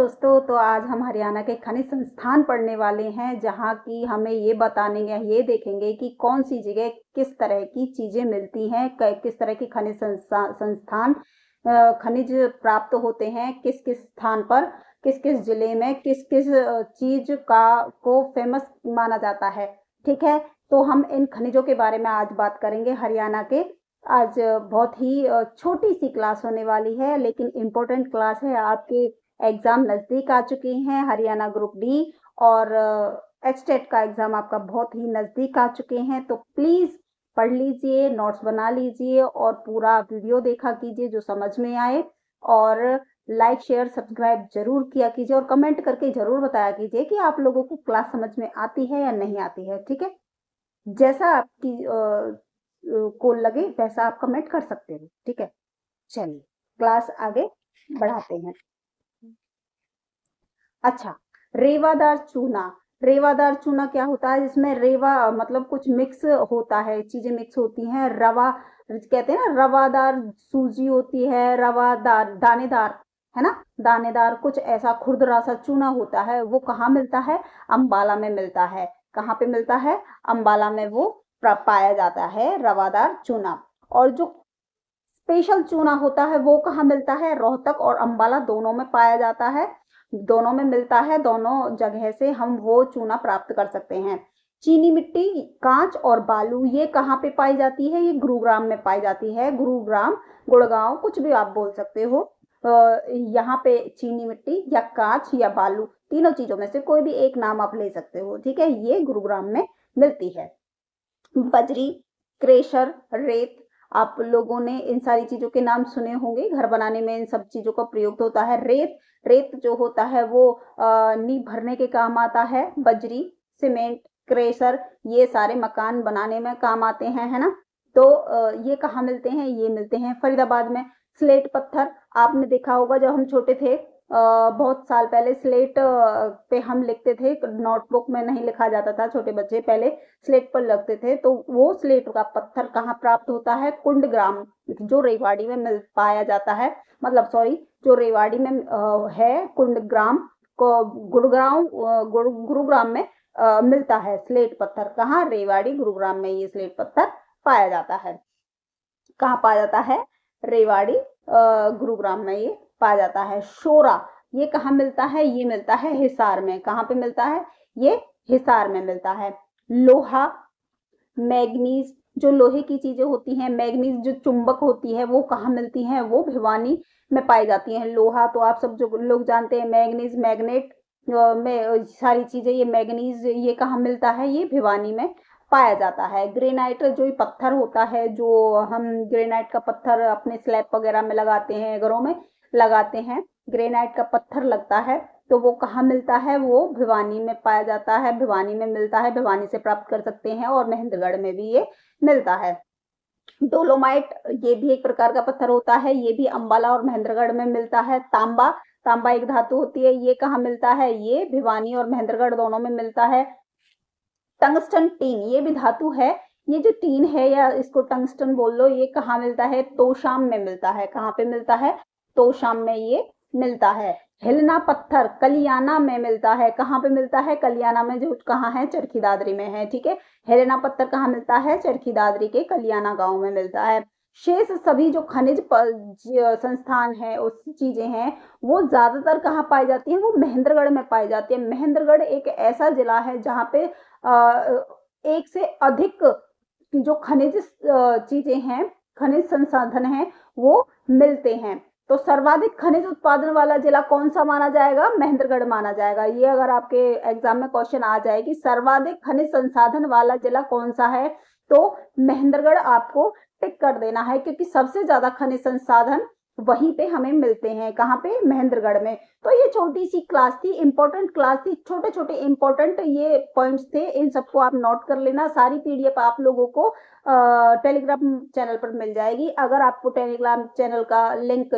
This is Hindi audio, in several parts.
दोस्तों, तो आज हम हरियाणा के खनिज संस्थान पढ़ने वाले हैं, जहाँ की हमें ये बतानेंगे, ये देखेंगे कि कौन सी जगह किस तरह की चीजें मिलती हैं, किस तरह की खनिज संस्थान खनिज प्राप्त होते हैं, किस किस स्थान पर, किस किस जिले में, किस किस चीज का को फेमस माना जाता है। ठीक है, तो हम इन खनिजों के बारे में आज बात करेंगे हरियाणा के। आज बहुत ही छोटी सी क्लास होने वाली है, लेकिन इम्पोर्टेंट क्लास है। आपके एग्जाम नजदीक आ चुके हैं, हरियाणा ग्रुप डी और एचटेट का एग्जाम आपका बहुत ही नजदीक आ चुके हैं। तो प्लीज पढ़ लीजिए, नोट्स बना लीजिए और पूरा वीडियो देखा कीजिए जो समझ में आए। और लाइक शेयर सब्सक्राइब जरूर किया कीजिए और कमेंट करके जरूर बताया कीजिए कि आप लोगों को क्लास समझ में आती है या नहीं आती है। ठीक है, जैसा आपकी को लगे वैसा आप कमेंट कर सकते हो। ठीक है, चलिए क्लास आगे बढ़ाते हैं। अच्छा, रेवादार चूना। रेवादार चूना क्या होता है? जिसमें रेवा मतलब कुछ मिक्स होता है, चीजें मिक्स होती हैं। रवा कहते हैं ना, रवादार सूजी होती है, रवादार दानेदार, है ना, दानेदार कुछ ऐसा खुरदरा सा चूना होता है। वो कहाँ मिलता है? अंबाला में मिलता है। कहाँ पे मिलता है? अंबाला में वो पाया जाता है रवादार चूना। और जो स्पेशल चूना होता है वो कहाँ मिलता है? रोहतक और अंबाला दोनों में पाया जाता है, दोनों में मिलता है। दोनों जगह से हम वो चूना प्राप्त कर सकते हैं। चीनी मिट्टी, कांच और बालू, ये कहाँ पे पाई जाती है? ये गुरुग्राम में पाई जाती है। गुरुग्राम, गुड़गांव, कुछ भी आप बोल सकते हो। यहाँ पे चीनी मिट्टी या कांच या बालू, तीनों चीजों में से कोई भी एक नाम आप ले सकते हो। ठीक है, ये गुरुग्राम में मिलती है। बजरी, क्रेशर, रेत, आप लोगों ने इन सारी चीजों के नाम सुने होंगे। घर बनाने में इन सब चीजों का प्रयोग होता है। रेत, रेत जो होता है वो नींव भरने के काम आता है। बजरी, सीमेंट, क्रेशर, ये सारे मकान बनाने में काम आते हैं, है ना। तो ये कहाँ मिलते हैं? ये मिलते हैं फरीदाबाद में। स्लेट पत्थर, आपने देखा होगा जब हम छोटे थे, बहुत साल पहले स्लेट पे हम लिखते थे, नोटबुक में नहीं लिखा जाता था, छोटे बच्चे पहले स्लेट पर लगते थे। तो वो स्लेट का पत्थर कहाँ प्राप्त होता है? कुंडग्राम, जो रेवाड़ी में मिल पाया जाता है। मतलब सॉरी, जो रेवाड़ी में है कुंडग्राम को, गुरुग्राम गुरुग्राम में मिलता है स्लेट पत्थर। कहाँ? रेवाड़ी गुरुग्राम में ये स्लेट पत्थर पाया जाता है। कहाँ पाया जाता है? रेवाड़ी गुरुग्राम में ये पाया जाता है। शोरा, ये कहाँ मिलता है? ये मिलता है हिसार में। कहाँ पे मिलता है? ये हिसार में मिलता है। लोहा, मैग्नीज, जो लोहे की चीजें होती हैं, मैग्नीज जो चुंबक होती है, वो कहाँ मिलती है? वो भिवानी में पाई जाती है। लोहा तो आप सब जो लोग जानते हैं, मैग्नीज, मैग्नेट में सारी चीजें, ये मैग्नीज ये कहाँ मिलता है? ये भिवानी में पाया जाता है। ग्रेनाइट जो पत्थर होता है, जो हम ग्रेनाइट का पत्थर अपने स्लैब वगैरह में लगाते हैं, घरों में लगाते हैं, ग्रेनाइट का पत्थर लगता है, तो वो कहाँ मिलता है? वो भिवानी में पाया जाता है, भिवानी में मिलता है, भिवानी से प्राप्त कर सकते हैं। और महेंद्रगढ़ में भी ये मिलता है। डोलोमाइट, ये भी एक प्रकार का पत्थर होता है, ये भी अंबाला और महेंद्रगढ़ में मिलता है। तांबा, तांबा एक धातु होती है, ये कहाँ मिलता है? ये भिवानी और महेंद्रगढ़ दोनों में मिलता है। टंगस्टन टीन, ये भी धातु है। ये जो टीन है, या इसको टंगस्टन बोल लो, ये कहाँ मिलता है? तोशाम में मिलता है। कहाँ पे मिलता है? तोशाम में ये मिलता है। हिलना पत्थर कलियाना में मिलता है। कहाँ पे मिलता है? कलियाना में, जो कहाँ है? चरखी दादरी में है। ठीक है, हिलना पत्थर कहाँ मिलता है? चरखी दादरी के कलियाना गांव में मिलता है। शेष सभी जो खनिज संस्थान है, उस चीजें हैं, वो ज्यादातर कहाँ पाई जाती हैं? वो महेंद्रगढ़ में पाई जाती है। महेंद्रगढ़ एक ऐसा जिला है जहाँ पे एक से अधिक जो खनिज चीजें हैं, खनिज संसाधन हैं, वो मिलते हैं। तो सर्वाधिक खनिज उत्पादन वाला जिला कौन सा माना जाएगा? महेंद्रगढ़ माना जाएगा। ये अगर आपके एग्जाम में क्वेश्चन आ जाए कि सर्वाधिक खनिज संसाधन वाला जिला कौन सा है, तो महेंद्रगढ़ आपको टिक कर देना है, क्योंकि सबसे ज्यादा खनिज संसाधन वहीं पे हमें मिलते हैं। कहाँ पे? महेंद्रगढ़ में। तो ये छोटी सी क्लास थी, इंपॉर्टेंट क्लास थी, छोटे छोटे इंपॉर्टेंट ये पॉइंट्स थे, इन सबको आप नोट कर लेना। सारी पीडीएफ आप लोगों को टेलीग्राम चैनल पर मिल जाएगी। अगर आपको टेलीग्राम चैनल का लिंक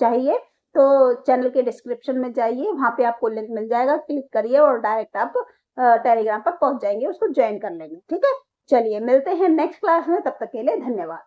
चाहिए तो चैनल के डिस्क्रिप्शन में जाइए, वहां पे आपको लिंक मिल जाएगा, क्लिक करिए और डायरेक्ट आप टेलीग्राम पर पहुंच जाएंगे, उसको ज्वाइन कर लेंगे। ठीक है, चलिए मिलते हैं नेक्स्ट क्लास में, तब तक के लिए धन्यवाद।